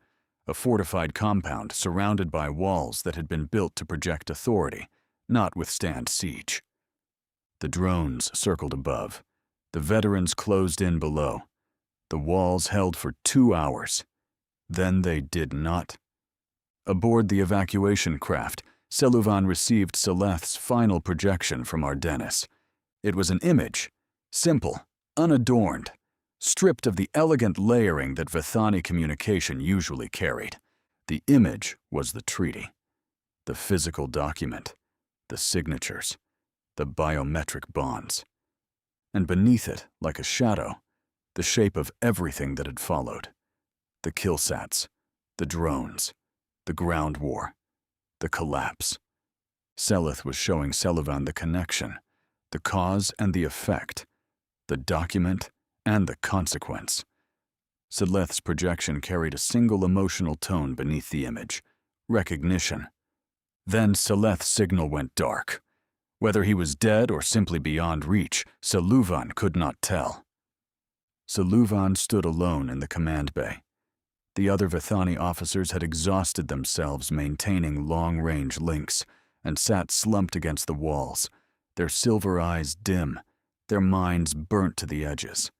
a fortified compound surrounded by walls that had been built to project authority, not withstand siege. The drones circled above. The veterans closed in below. The walls held for 2 hours. Then they did not. Aboard the evacuation craft, Seluvan received Seleth's final projection from Ardennis. It was an image, simple, unadorned, stripped of the elegant layering that Vithani communication usually carried. The image was the treaty, the physical document, the signatures, the biometric bonds. And beneath it, like a shadow, the shape of everything that had followed. The killsats, the drones, the ground war, the collapse. Seleth was showing Seluvan the connection, the cause and the effect, the document and the consequence. Seleth's projection carried a single emotional tone beneath the image, recognition. Then Seleth's signal went dark. Whether he was dead or simply beyond reach, Seluvan could not tell. Seluvan stood alone in the command bay. The other Vithani officers had exhausted themselves maintaining long-range links and sat slumped against the walls, their silver eyes dim, their minds burnt to the edges.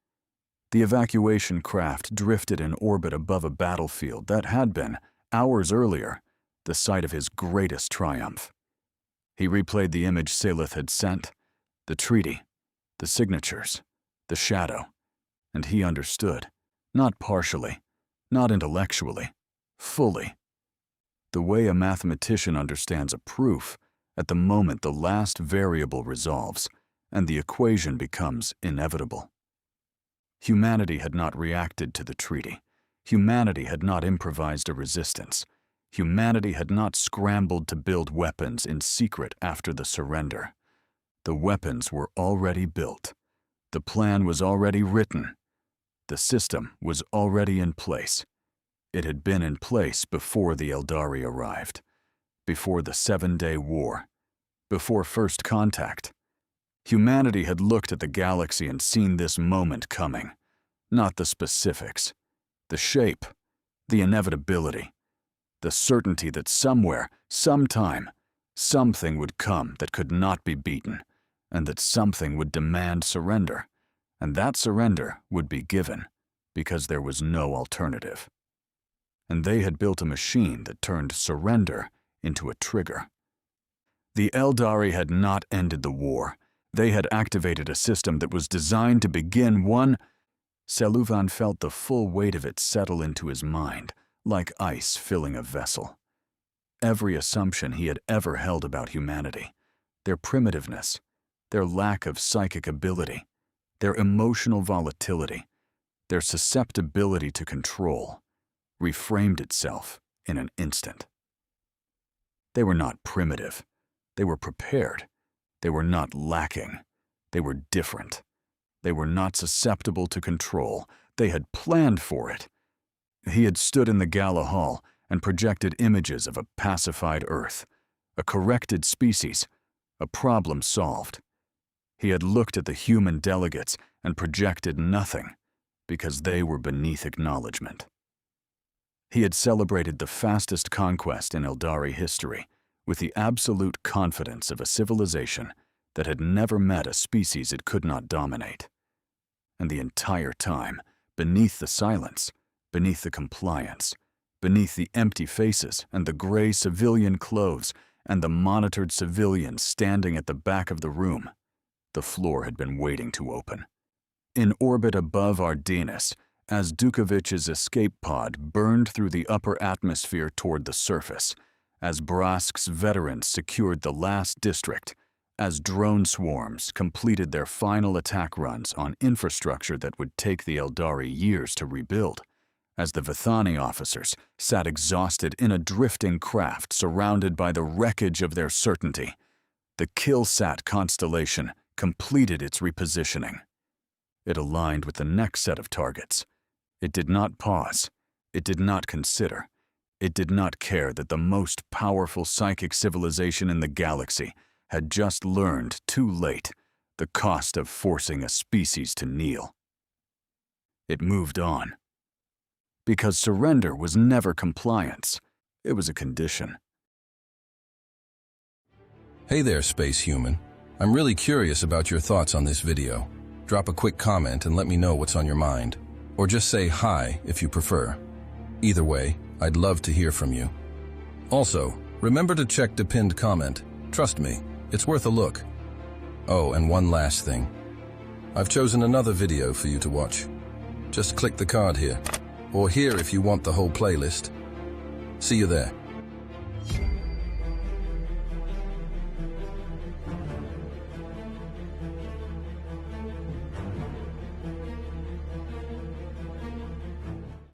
The evacuation craft drifted in orbit above a battlefield that had been, hours earlier, the site of his greatest triumph. He replayed the image Seleth had sent, the treaty, the signatures, the shadow, and he understood, not partially, not intellectually, fully. The way a mathematician understands a proof, at the moment the last variable resolves, and the equation becomes inevitable. Humanity had not reacted to the treaty. Humanity had not improvised a resistance. Humanity had not scrambled to build weapons in secret after the surrender. The weapons were already built. The plan was already written. The system was already in place. It had been in place before the Eldari arrived, before the 7-day war, before first contact. Humanity had looked at the galaxy and seen this moment coming, not the specifics, the shape, the inevitability, the certainty that somewhere, sometime, something would come that could not be beaten, and that something would demand surrender, and that surrender would be given because there was no alternative. And they had built a machine that turned surrender into a trigger. The Eldari had not ended the war. They had activated a system that was designed to begin one. Seluvan felt the full weight of it settle into his mind, like ice filling a vessel. Every assumption he had ever held about humanity, their primitiveness, their lack of psychic ability, their emotional volatility, their susceptibility to control, reframed itself in an instant. They were not primitive. They were prepared. They were not lacking. They were different. They were not susceptible to control. They had planned for it. He had stood in the gala hall and projected images of a pacified Earth, a corrected species, a problem solved. He had looked at the human delegates and projected nothing because they were beneath acknowledgement. He had celebrated the fastest conquest in Eldari history with the absolute confidence of a civilization that had never met a species it could not dominate. And the entire time, beneath the silence, beneath the compliance, beneath the empty faces and the gray civilian clothes and the monitored civilians standing at the back of the room, the floor had been waiting to open. In orbit above Ardennis, as Dukovich's escape pod burned through the upper atmosphere toward the surface, as Brask's veterans secured the last district, as drone swarms completed their final attack runs on infrastructure that would take the Eldari years to rebuild, as the Vithani officers sat exhausted in a drifting craft surrounded by the wreckage of their certainty, the Killsat constellation completed its repositioning. It aligned with the next set of targets. It did not pause. It did not consider. It did not care that the most powerful psychic civilization in the galaxy had just learned too late the cost of forcing a species to kneel. It moved on. Because surrender was never compliance. It was a condition. Hey there, space human. I'm really curious about your thoughts on this video. Drop a quick comment and let me know what's on your mind. Or just say hi if you prefer. Either way, I'd love to hear from you. Also, remember to check the pinned comment. Trust me, it's worth a look. Oh, and one last thing. I've chosen another video for you to watch. Just click the card here, or here if you want the whole playlist. See you there.